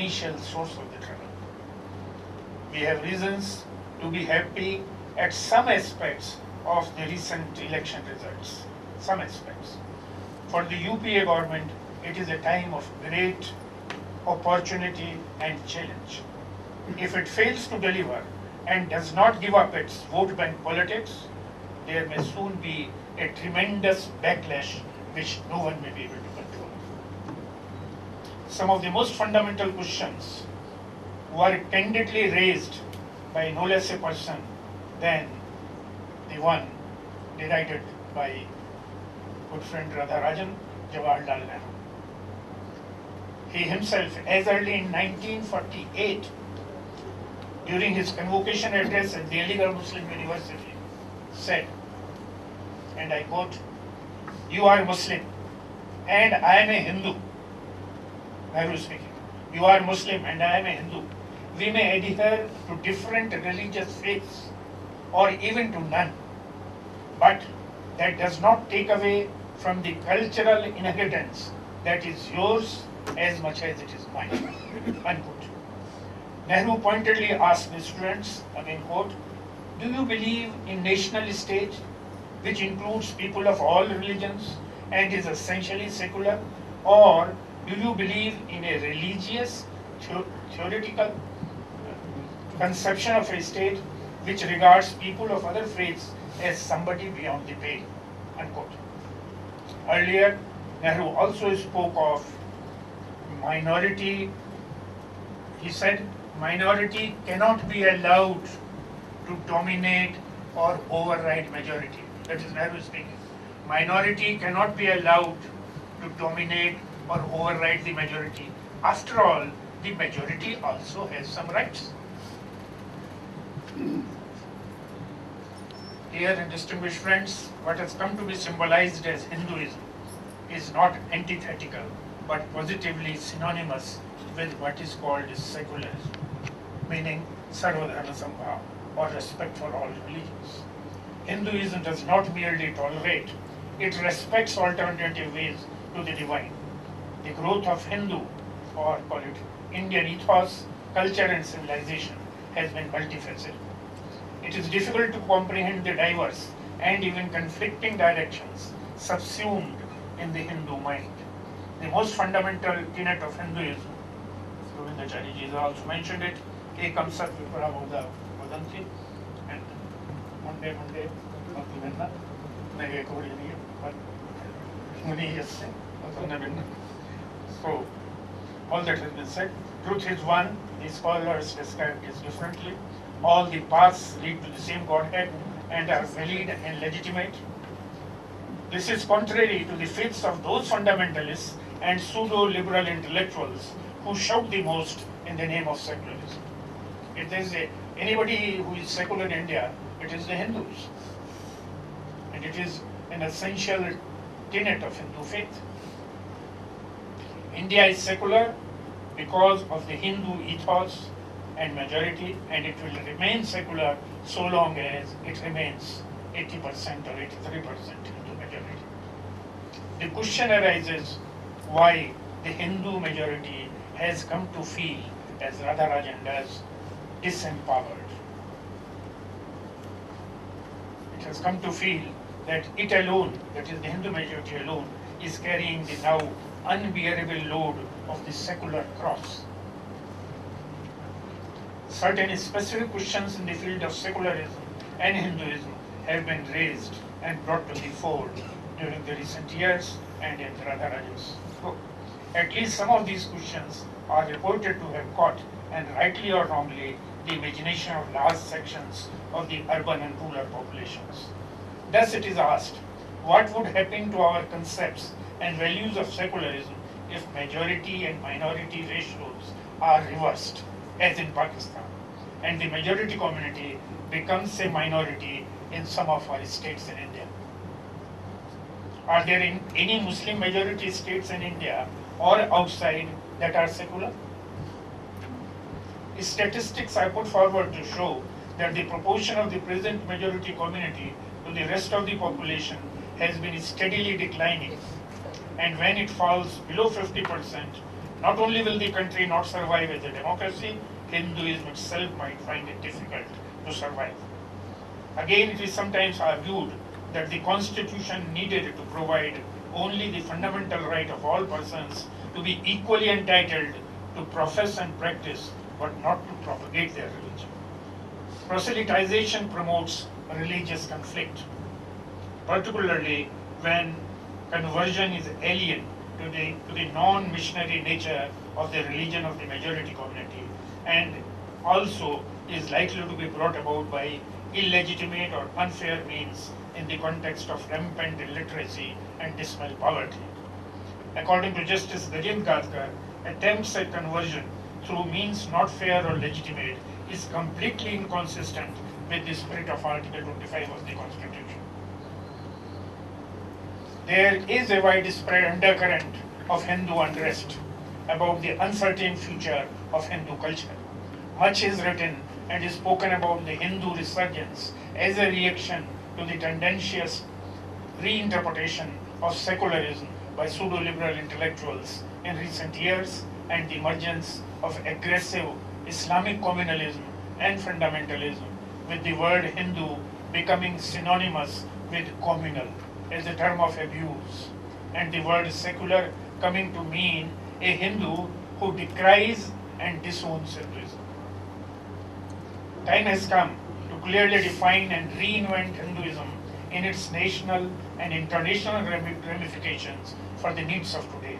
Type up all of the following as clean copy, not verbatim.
initial source of the trouble. We have reasons to be happy at some aspects of the recent election results. Some aspects. For the UPA government, it is a time of great opportunity and challenge. If it fails to deliver and does not give up its vote bank politics, there may soon be a tremendous backlash which no one may be able to control. Some of the most fundamental questions were candidly raised by no less a person than the one derided by good friend Radha Rajan, Jawaharlal Nehru. He himself, as early in 1948, during his convocation address at the Aligarh Muslim University, said, and I quote, "You are Muslim and I am a Hindu." Nehru speaking. "You are Muslim and I am a Hindu. We may adhere to different religious faiths or even to none, but that does not take away from the cultural inheritance that is yours as much as it is mine." Unquote. Nehru pointedly asked the students, again quote, "Do you believe in national state which includes people of all religions and is essentially secular, or do you believe in a religious theoretical conception of a state which regards people of other faiths as somebody beyond the pale?" Unquote. Earlier, Nehru also spoke of minority. He said, "Minority cannot be allowed to dominate or override majority." That is Nehru speaking. Minority cannot be allowed to dominate or override the majority. After all, the majority also has some rights. Dear distinguished friends, what has come to be symbolized as Hinduism is not antithetical, but positively synonymous with what is called secularism, meaning Sarvadharma Sambhav, or respect for all religions. Hinduism does not merely tolerate, it respects alternative ways to the divine. The growth of Hindu, or call it Indian ethos, culture and civilization has been multifaceted. It is difficult to comprehend the diverse and even conflicting directions subsumed in the Hindu mind. The most fundamental tenet of Hinduism, Govindacharya ji also mentioned it, Ekam Sat Vipara Moda Vadanti, and Monday, Bhaktivinna, Nege Kori Muni Yasse, So, all that has been said. Truth is one, the scholars describe this differently. All the paths lead to the same Godhead and are valid and legitimate. This is contrary to the faiths of those fundamentalists and pseudo-liberal intellectuals who shout the most in the name of secularism. If there is anybody who is secular in India, it is the Hindus. And it is an essential tenet of Hindu faith. India is secular because of the Hindu ethos and majority, and it will remain secular so long as it remains 80% or 83% Hindu majority. The question arises why the Hindu majority has come to feel, as Radha Rajan does, disempowered. It has come to feel that it alone, that is the Hindu majority alone, is carrying the now unbearable load of the secular cross. Certain specific questions in the field of secularism and Hinduism have been raised and brought to the fore during the recent years and in Radha Rajan's book. At least some of these questions are reported to have caught, and rightly or wrongly, the imagination of large sections of the urban and rural populations. Thus it is asked, what would happen to our concepts and values of secularism if majority and minority ratios are reversed, as in Pakistan, and the majority community becomes a minority in some of our states in India? Are there any Muslim majority states in India or outside that are secular? Statistics I put forward to show that the proportion of the present majority community to the rest of the population has been steadily declining, and when it falls below 50%, Not only will the country not survive as a democracy, Hinduism itself might find it difficult to survive. Again, it is sometimes argued that the constitution needed to provide only the fundamental right of all persons to be equally entitled to profess and practice, but not to propagate their religion. Proselytization promotes religious conflict, particularly when conversion is alien to the non-missionary nature of the religion of the majority community, and also is likely to be brought about by illegitimate or unfair means in the context of rampant illiteracy and dismal poverty. According to Justice Gajendra Gadkar, attempts at conversion through means not fair or legitimate is completely inconsistent with the spirit of Article 25 of the Constitution. There is a widespread undercurrent of Hindu unrest about the uncertain future of Hindu culture. Much is written and is spoken about the Hindu resurgence as a reaction to the tendentious reinterpretation of secularism by pseudo-liberal intellectuals in recent years and the emergence of aggressive Islamic communalism and fundamentalism, with the word Hindu becoming synonymous with communal as a term of abuse, and the word secular coming to mean a Hindu who decries and disowns Hinduism. Time has come to clearly define and reinvent Hinduism in its national and international ramifications for the needs of today.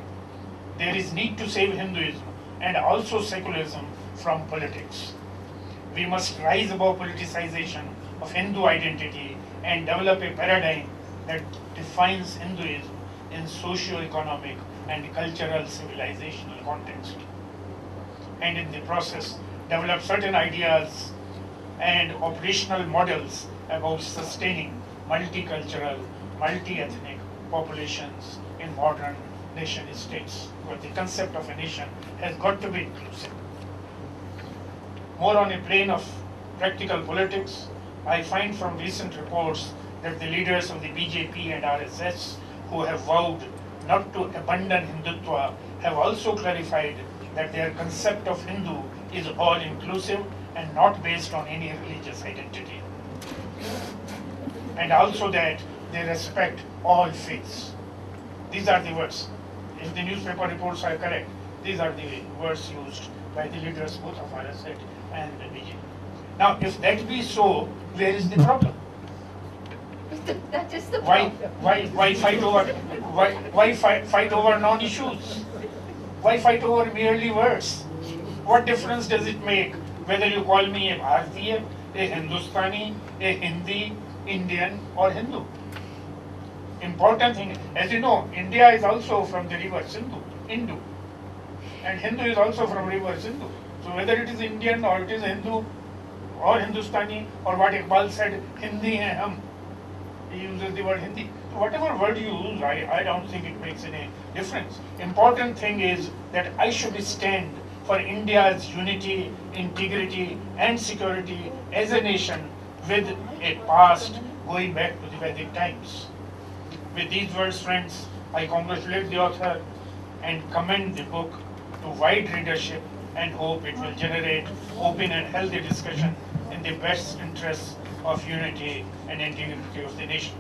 There is need to save Hinduism and also secularism from politics. We must rise above politicization of Hindu identity and develop a paradigm that defines Hinduism in socio-economic and cultural civilizational context, and in the process develop certain ideas and operational models about sustaining multicultural, multi-ethnic populations in modern nation states, where the concept of a nation has got to be inclusive. More on a plane of practical politics, I find from recent reports that the leaders of the BJP and RSS who have vowed not to abandon Hindutva have also clarified that their concept of Hindu is all-inclusive and not based on any religious identity. And also that they respect all faiths. These are the words. If the newspaper reports are correct, these are the words used by the leaders both of RSS and the BJP. Now, if that be so, where is the problem? That is the problem. Why fight over non-issues? Why fight over merely words? What difference does it make whether you call me a Bharatiya, a Hindustani, a Hindi, Indian or Hindu? Important thing, as you know, India is also from the river Sindhu, Hindu, and Hindu is also from river Sindhu. So whether it is Indian or it is Hindu or Hindustani or what Iqbal said, Hindi hai hum. He uses the word Hindi. So whatever word you use, I don't think it makes any difference. Important thing is that I should stand for India's unity, integrity and security as a nation with a past going back to the Vedic times. With these words, friends, I congratulate the author and commend the book to wide readership and hope it will generate open and healthy discussion in the best interests of unity and integrity of the nation.